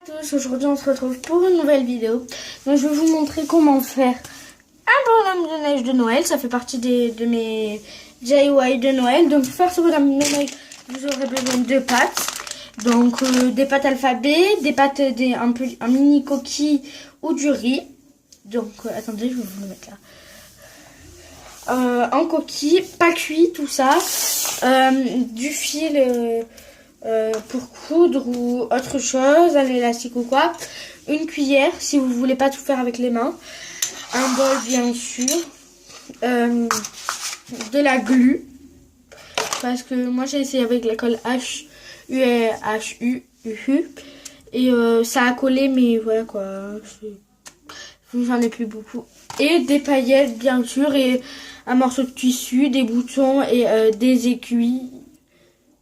Tous, aujourd'hui on se retrouve pour une nouvelle vidéo. Donc je vais vous montrer comment faire un bonhomme de neige de Noël. Ça fait partie de mes DIY de Noël. Donc pour faire ce bonhomme de neige, vous aurez besoin de pâtes. Donc des pâtes alphabet, des pâtes, un mini coquille ou du riz. Donc attendez, je vais vous le mettre là. En coquille, pas cuit, tout ça. Du fil pour coudre ou autre chose, un élastique ou quoi. Une cuillère si vous voulez pas tout faire avec les mains. Un bol bien sûr. De la glu. Parce que moi j'ai essayé avec la colle HU et ça a collé, mais voilà quoi. J'en ai plus beaucoup. Et des paillettes bien sûr, et un morceau de tissu, des boutons et des aiguilles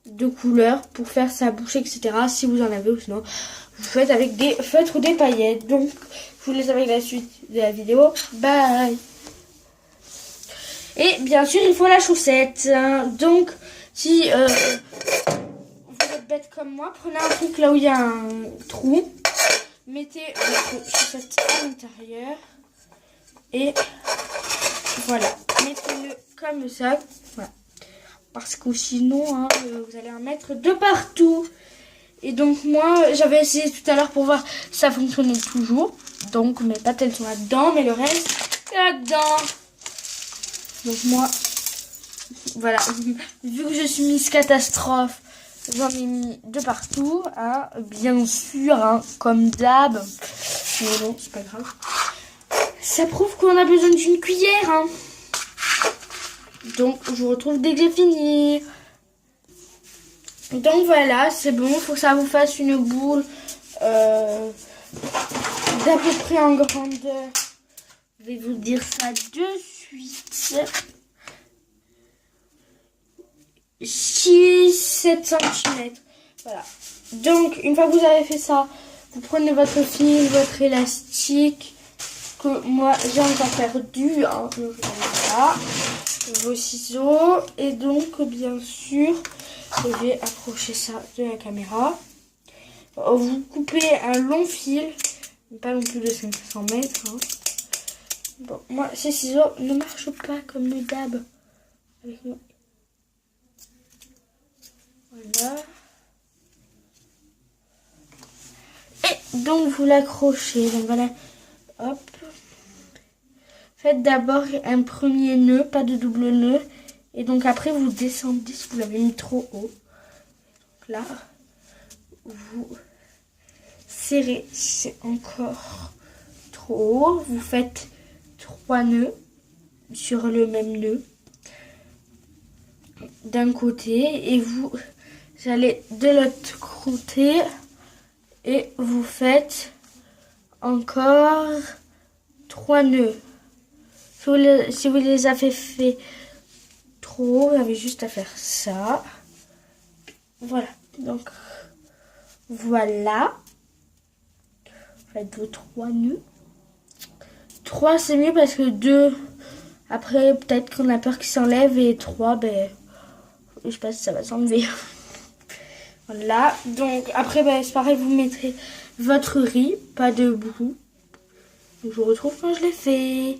de couleur pour faire sa bouche, etc. Si vous en avez, ou sinon vous faites avec des feutres ou des paillettes. Donc je vous laisse avec la suite de la vidéo. Bye. Et bien sûr il faut la chaussette. Donc si vous êtes bête comme moi, prenez un truc là où il y a un trou, mettez votre chaussette à l'intérieur et voilà, mettez-le comme ça, voilà. Parce que sinon vous allez en mettre de partout. Et donc moi j'avais essayé tout à l'heure pour voir si ça fonctionnait toujours. Donc mes pattes elles sont là-dedans, mais le reste là-dedans. Donc moi voilà, vu que je suis Miss Catastrophe, j'en ai mis de partout, bien sûr, comme d'hab. Mais bon, c'est pas grave. Ça prouve qu'on a besoin d'une cuillère. Donc je vous retrouve dès que j'ai fini. Donc voilà, c'est bon. Il faut que ça vous fasse une boule d'à peu près en grandeur. Je vais vous dire ça de suite. 6-7 cm. Voilà. Donc une fois que vous avez fait ça, vous prenez votre fil, votre élastique, que moi j'ai encore perdu. Voilà. Vos ciseaux. Et donc bien sûr, je vais approcher ça de la caméra. Vous coupez un long fil, pas non plus de 500 mètres. Bon, moi ces ciseaux ne marchent pas comme le dab. Avec moi. Voilà. Et donc vous l'accrochez. Donc voilà. Hop. Faites d'abord un premier nœud, pas de double nœud. Et donc après vous descendez si vous l'avez mis trop haut. Donc là, vous serrez, c'est encore trop haut. Vous faites 3 nœuds sur le même nœud d'un côté. Et vous allez de l'autre côté et vous faites encore 3 nœuds. Si vous les avez fait trop, vous avez juste à faire ça. Voilà. Donc, voilà. Faites vos 3 nœuds. 3, c'est mieux parce que 2, après, peut-être qu'on a peur qu'ils s'enlèvent. Et 3, ben, je sais pas si ça va s'enlever. Voilà. Donc, après, ben, c'est pareil, vous mettrez votre riz, pas debout. Je vous retrouve quand je l'ai fait.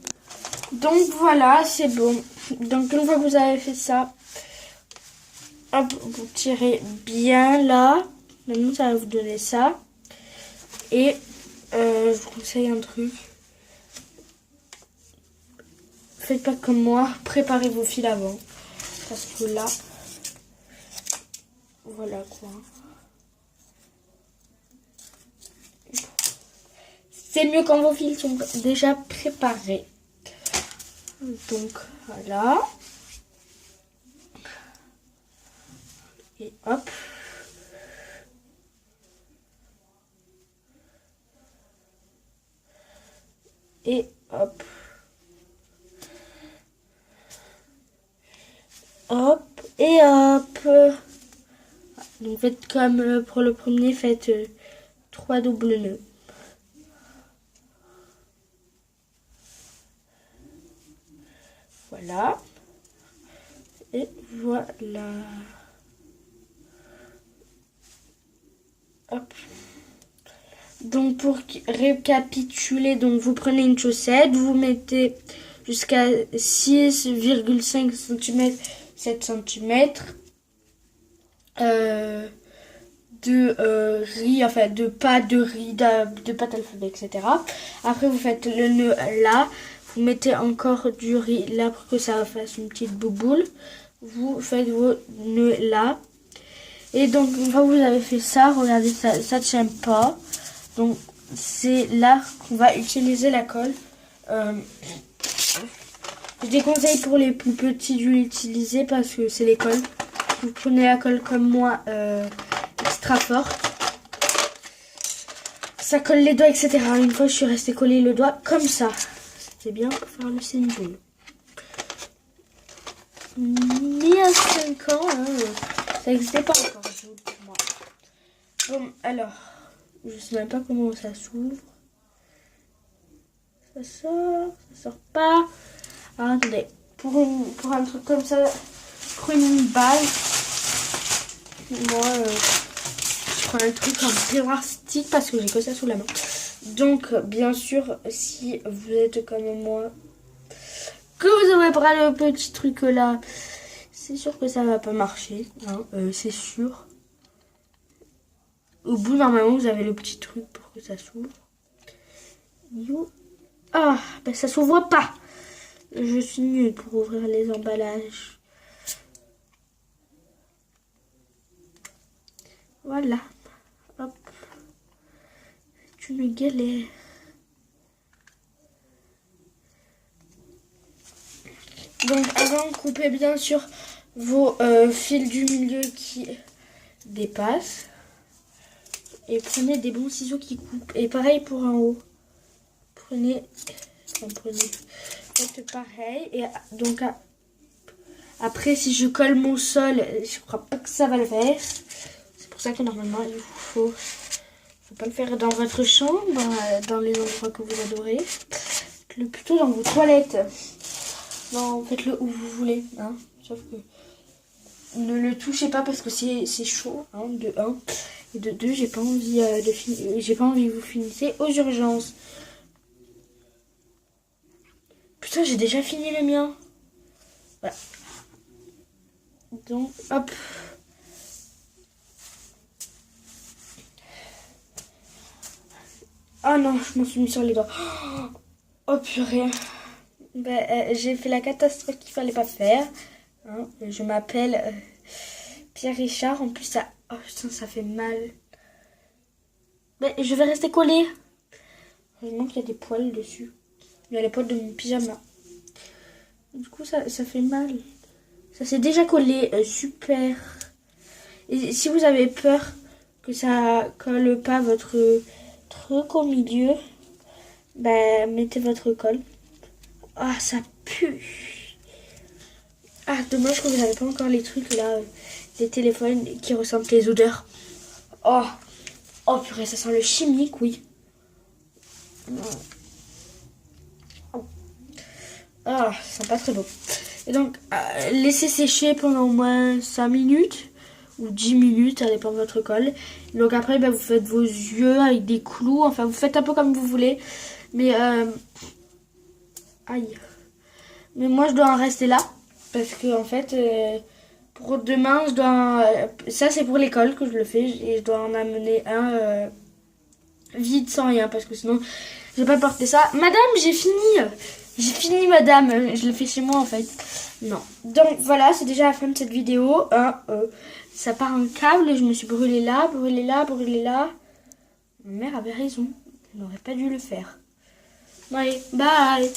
Donc voilà, c'est bon. Donc une fois que vous avez fait ça, hop, vous tirez bien là. Maintenant ça va vous donner ça. Et je vous conseille un truc. Faites pas comme moi, préparez vos fils avant. Parce que là, voilà quoi. C'est mieux quand vos fils sont déjà préparés. Donc voilà. Et hop. Et hop. Hop. Et hop. Donc faites comme pour le premier, faites 3 doubles nœuds. Voilà. Et voilà. Hop. Donc pour récapituler, donc vous prenez une chaussette, vous mettez jusqu'à 6,5 cm, 7 cm de riz, enfin de pâte de riz, de pâte alphabet, etc. Après vous faites le nœud là, vous mettez encore du riz là pour que ça fasse une petite bouboule. Vous faites vos nœuds là. Et donc une fois que vous avez fait ça, regardez, ça ne tient pas. Donc c'est là qu'on va utiliser la colle. Je déconseille pour les plus petits de l'utiliser parce que c'est les colles. Vous prenez la colle comme moi, extra forte. Ça colle les doigts, etc. Une fois je suis restée coller le doigt comme ça. C'était bien pour faire le signe jaune. Il y a 5 ans, hein, ça n'existait pas encore. Moi. Bon, alors, je sais même pas comment ça s'ouvre. Ça sort pas. Alors, attendez, pour un truc comme ça, pour une balle, moi, je prends un truc en plastique parce que j'ai que ça sous la main. Donc, bien sûr, si vous êtes comme moi, que vous aurez pas le petit truc là, c'est sûr que ça va pas marcher, hein, c'est sûr. Au bout, normalement, vous avez le petit truc pour que ça s'ouvre. Ah, ben ça s'ouvre pas. Je suis nulle pour ouvrir les emballages. Voilà. Hop. C'est une galère. Donc avant, coupez bien sûr vos fils du milieu qui dépassent. Et prenez des bons ciseaux qui coupent. Et pareil pour en haut. Faites pareil. Et donc après, si je colle mon sol, je crois pas que ça va le faire. C'est pour ça que normalement, il faut pas le faire dans votre chambre, dans les endroits que vous adorez. Faites-le plutôt dans vos toilettes. Non, faites-le où vous voulez, hein. Sauf que ne le touchez pas parce que c'est chaud, hein, de 1. Et de 2, j'ai pas envie que vous finissiez aux urgences. Putain, j'ai déjà fini le mien. Voilà. Donc, hop. Ah non, je m'en suis mis sur les doigts. Oh purée. Ben, j'ai fait la catastrophe qu'il fallait pas faire. Hein. Je m'appelle Pierre Richard. En plus, ça... Oh putain, ça fait mal. Mais je vais rester collée. Heureusement qu'il y a des poils dessus. Il y a les poils de mon pyjama. Du coup, ça fait mal. Ça s'est déjà collé. Super. Et si vous avez peur que ça colle pas votre truc au milieu, bah, mettez votre colle. Ah, ça pue. Ah, dommage que vous n'avez pas encore les trucs là, des téléphones qui ressentent les odeurs. Oh, oh purée, ça sent le chimique, oui. Ah, ça sent pas très bon. Et donc, laissez sécher pendant au moins 5 minutes ou 10 minutes, ça dépend de votre colle. Et donc après, bah, vous faites vos yeux avec des clous. Enfin, vous faites un peu comme vous voulez. Mais, aïe. Mais moi, je dois en rester là. Parce que, en fait, pour demain, je dois... ça, c'est pour l'école que je le fais. Et je dois en amener un vide sans rien. Parce que sinon, je vais pas porter ça. Madame, j'ai fini. J'ai fini, madame. Je le fais chez moi, en fait. Non. Donc, voilà, c'est déjà la fin de cette vidéo. Ça part un câble. Je me suis brûlée là, brûlée là, brûlée là. Ma mère avait raison. Je n'aurais pas dû le faire. Bon, allez, bye.